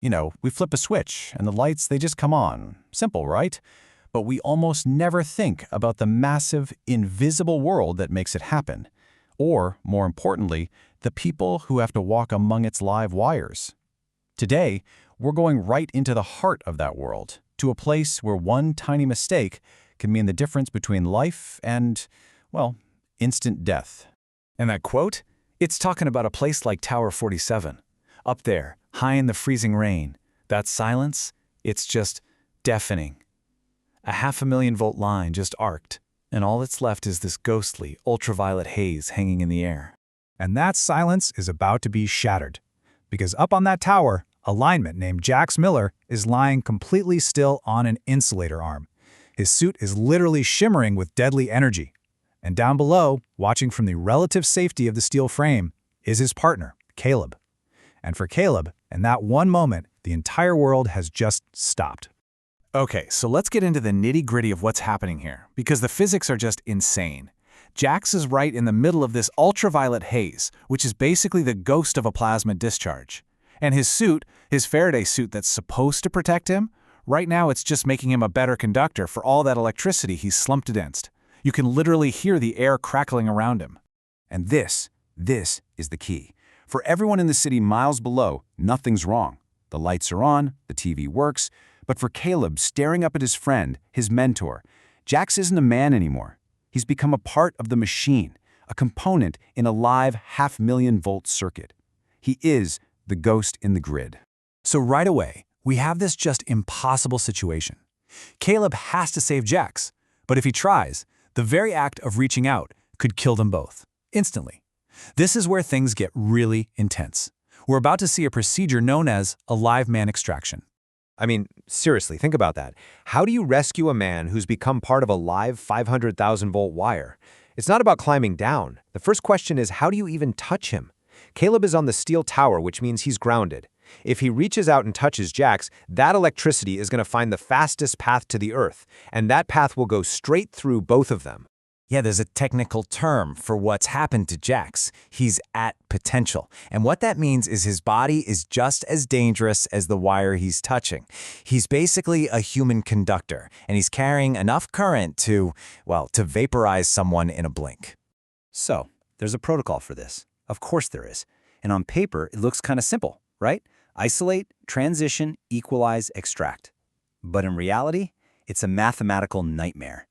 We flip a switch and the lights, they just come on. Simple, right? But we almost never think about the massive, invisible world that makes it happen. Or, more importantly, the people who have to walk among its live wires. Today, we're going right into the heart of that world, to a place where one tiny mistake can mean the difference between life and, well, instant death. And that quote? It's talking about a place like Tower 47. Up there, high in the freezing rain. That silence, it's just deafening. A 500,000-volt line just arced, and all that's left is this ghostly, ultraviolet haze hanging in the air. And that silence is about to be shattered. Because up on that tower, a lineman named Jax Miller is lying completely still on an insulator arm. His suit is literally shimmering with deadly energy. And down below, watching from the relative safety of the steel frame, is his partner, Caleb. And for Caleb, in that one moment, the entire world has just stopped. Okay, so let's get into the nitty-gritty of what's happening here, because the physics are just insane. Jax is right in the middle of this ultraviolet haze, which is basically the ghost of a plasma discharge. And his suit, his Faraday suit that's supposed to protect him, right now it's just making him a better conductor for all that electricity he's slumped against. You can literally hear the air crackling around him. And this is the key. For everyone in the city miles below, nothing's wrong. The lights are on, the TV works, but for Caleb staring up at his friend, his mentor, Jax isn't a man anymore. He's become a part of the machine, a component in a live 500,000-volt circuit. He is the ghost in the grid. So right away, we have this just impossible situation. Caleb has to save Jax, but if he tries, the very act of reaching out could kill them both, instantly. This is where things get really intense. We're about to see a procedure known as a live man extraction. I mean, seriously, think about that. How do you rescue a man who's become part of a live 500,000-volt wire? It's not about climbing down. The first question is, how do you even touch him? Caleb is on the steel tower, which means he's grounded. If he reaches out and touches Jax, that electricity is going to find the fastest path to the Earth, and that path will go straight through both of them. Yeah, there's a technical term for what's happened to Jax. He's at potential. And what that means is his body is just as dangerous as the wire he's touching. He's basically a human conductor, and he's carrying enough current to vaporize someone in a blink. So, there's a protocol for this. Of course there is. And on paper, it looks kind of simple, right? Isolate, transition, equalize, extract. But in reality, it's a mathematical nightmare.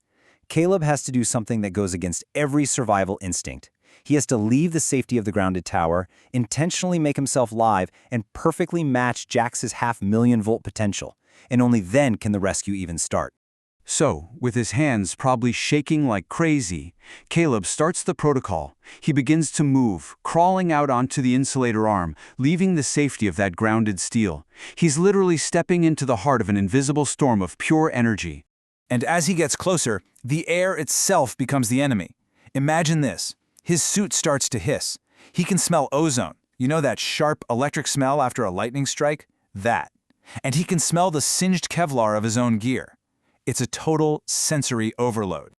Caleb has to do something that goes against every survival instinct. He has to leave the safety of the grounded tower, intentionally make himself live, and perfectly match Jax's 500,000-volt potential. And only then can the rescue even start. So, with his hands probably shaking like crazy, Caleb starts the protocol. He begins to move, crawling out onto the insulator arm, leaving the safety of that grounded steel. He's literally stepping into the heart of an invisible storm of pure energy. And as he gets closer, the air itself becomes the enemy. Imagine this. His suit starts to hiss. He can smell ozone. You know that sharp electric smell after a lightning strike? That. And he can smell the singed Kevlar of his own gear. It's a total sensory overload.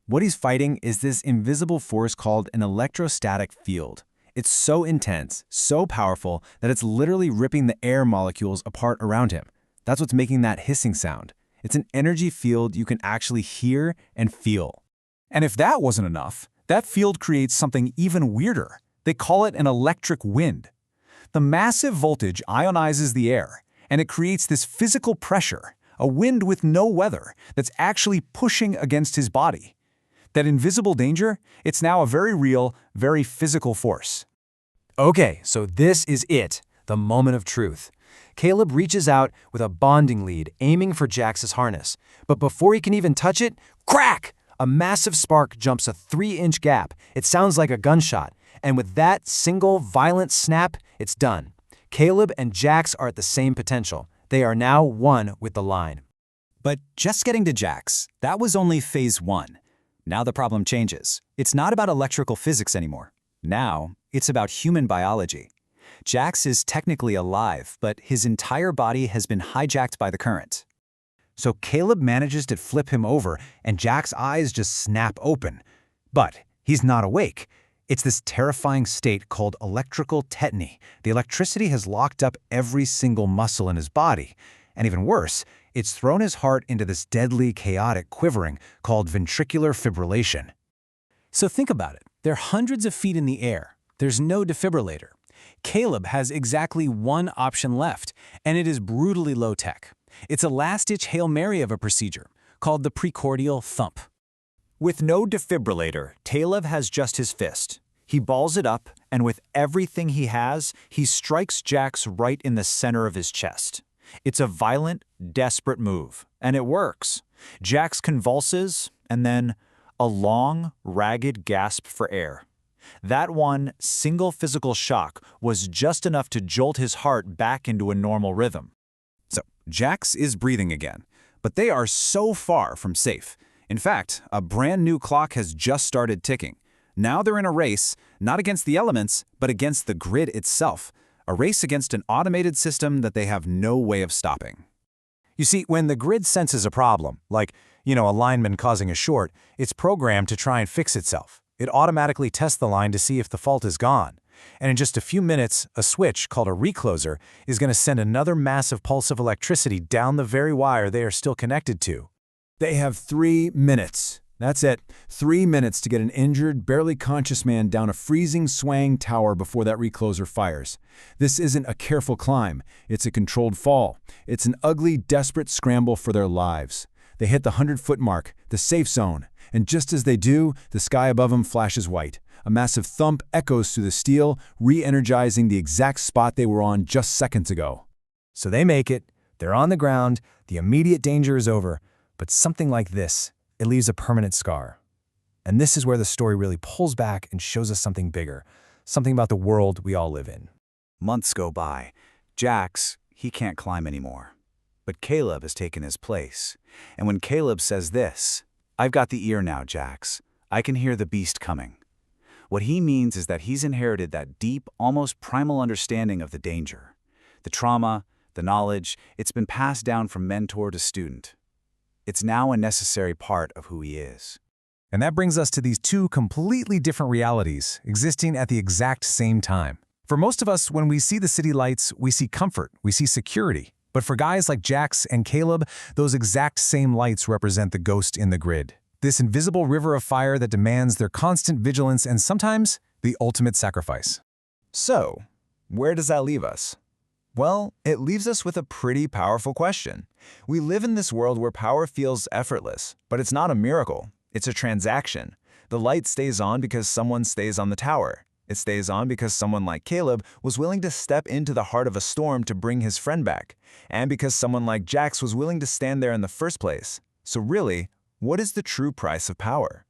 What he's fighting is this invisible force called an electrostatic field. It's so intense, so powerful, that it's literally ripping the air molecules apart around him. That's what's making that hissing sound. It's an energy field you can actually hear and feel. And if that wasn't enough, that field creates something even weirder. They call it an electric wind. The massive voltage ionizes the air, and it creates this physical pressure, a wind with no weather, that's actually pushing against his body. That invisible danger, it's now a very real, very physical force. Okay, so this is it, the moment of truth. Caleb reaches out with a bonding lead, aiming for Jax's harness. But before he can even touch it, crack! A massive spark jumps a 3-inch gap. It sounds like a gunshot. And with that single violent snap, it's done. Caleb and Jax are at the same potential. They are now one with the line. But just getting to Jax, that was only phase 1. Now the problem changes. It's not about electrical physics anymore. Now, it's about human biology. Jax is technically alive, but his entire body has been hijacked by the current. So Caleb manages to flip him over, and Jax's eyes just snap open. But he's not awake. It's this terrifying state called electrical tetany. The electricity has locked up every single muscle in his body. And even worse, it's thrown his heart into this deadly, chaotic quivering called ventricular fibrillation. So think about it. They're hundreds of feet in the air. There's no defibrillator. Caleb has exactly one option left, and it is brutally low-tech. It's a last-ditch Hail Mary of a procedure called the precordial thump. With no defibrillator, Caleb has just his fist. He balls it up, and with everything he has, he strikes Jax right in the center of his chest. It's a violent, desperate move, and it works. Jax convulses, and then a long, ragged gasp for air. That one single physical shock was just enough to jolt his heart back into a normal rhythm. So, Jax is breathing again, but they are so far from safe. In fact, a brand new clock has just started ticking. Now they're in a race, not against the elements, but against the grid itself. A race against an automated system that they have no way of stopping. You see, when the grid senses a problem, like, a lineman causing a short, it's programmed to try and fix itself. It automatically tests the line to see if the fault is gone. And in just a few minutes, a switch, called a recloser, is going to send another massive pulse of electricity down the very wire they are still connected to. They have 3 minutes. That's it. 3 minutes to get an injured, barely conscious man down a freezing, swaying tower before that recloser fires. This isn't a careful climb. It's a controlled fall. It's an ugly, desperate scramble for their lives. They hit the 100-foot mark, the safe zone, and just as they do, the sky above them flashes white. A massive thump echoes through the steel, re-energizing the exact spot they were on just seconds ago. So they make it, they're on the ground, the immediate danger is over, but something like this, it leaves a permanent scar. And this is where the story really pulls back and shows us something bigger, something about the world we all live in. Months go by. Jax, he can't climb anymore. But Caleb has taken his place. And when Caleb says this, "I've got the ear now, Jax. I can hear the beast coming," what he means is that he's inherited that deep, almost primal understanding of the danger. The trauma, the knowledge, it's been passed down from mentor to student. It's now a necessary part of who he is. And that brings us to these two completely different realities existing at the exact same time. For most of us, when we see the city lights, we see comfort, we see security. But for guys like Jax and Caleb, those exact same lights represent the ghost in the grid. This invisible river of fire that demands their constant vigilance and sometimes the ultimate sacrifice. So, where does that leave us? Well, it leaves us with a pretty powerful question. We live in this world where power feels effortless, but it's not a miracle. It's a transaction. The light stays on because someone stays on the tower. It stays on because someone like Caleb was willing to step into the heart of a storm to bring his friend back, and because someone like Jax was willing to stand there in the first place. So really, what is the true price of power?